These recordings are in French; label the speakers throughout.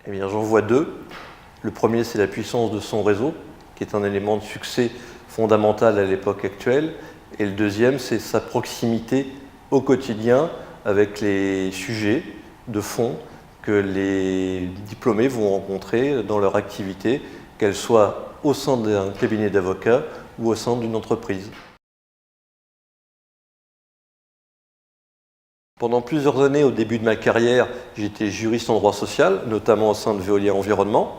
Speaker 1: Eh bien, j'en vois deux. Le premier, c'est la puissance de son réseau, qui est un élément de succès fondamental à l'époque actuelle. Et le deuxième, c'est sa proximité au quotidien avec les sujets de fond que les diplômés vont rencontrer dans leur activité, qu'elle soit au sein d'un cabinet d'avocats ou au sein d'une entreprise. Pendant plusieurs années, au début de ma carrière, j'étais juriste en droit social, notamment au sein de Veolia Environnement.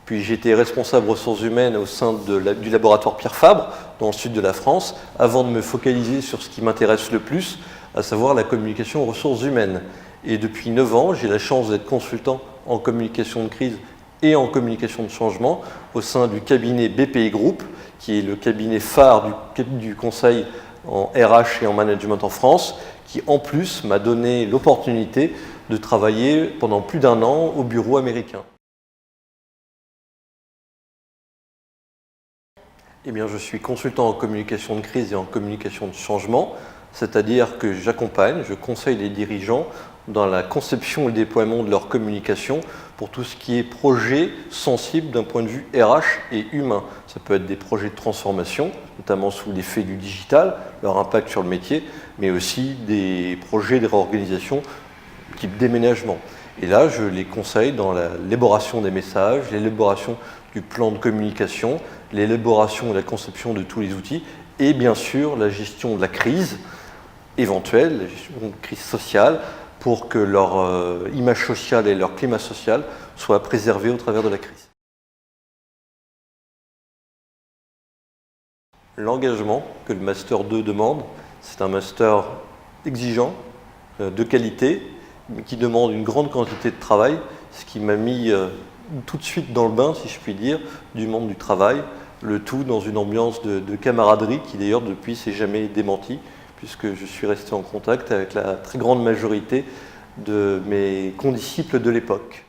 Speaker 1: Puis j'étais responsable ressources humaines au sein du laboratoire Pierre Fabre, dans le sud de la France, avant de me focaliser sur ce qui m'intéresse le plus, à savoir la communication aux ressources humaines. Et depuis 9 ans, j'ai la chance d'être consultant en communication de crise et en communication de changement au sein du cabinet BPI Group, qui est le cabinet phare du conseil en RH et en management en France, qui en plus m'a donné l'opportunité de travailler pendant plus d'1 an au bureau américain. Eh bien, je suis consultant en communication de crise et en communication de changement, c'est-à-dire que j'accompagne, je conseille les dirigeants dans la conception et le déploiement de leur communication pour tout ce qui est projet sensible d'un point de vue RH et humain. Ça peut être des projets de transformation, notamment sous l'effet du digital, leur impact sur le métier, mais aussi des projets de réorganisation type déménagement. Et là, je les conseille dans l'élaboration des messages, l'élaboration du plan de communication, l'élaboration et la conception de tous les outils, et bien sûr la gestion de la crise éventuelle, la gestion de crise sociale, pour que leur image sociale et leur climat social soient préservés au travers de la crise. L'engagement que le Master 2 demande, c'est un master exigeant, de qualité, qui demande une grande quantité de travail, ce qui m'a mis tout de suite dans le bain, si je puis dire, du monde du travail, le tout dans une ambiance de camaraderie qui d'ailleurs depuis s'est jamais démentie, puisque je suis resté en contact avec la très grande majorité de mes condisciples de l'époque.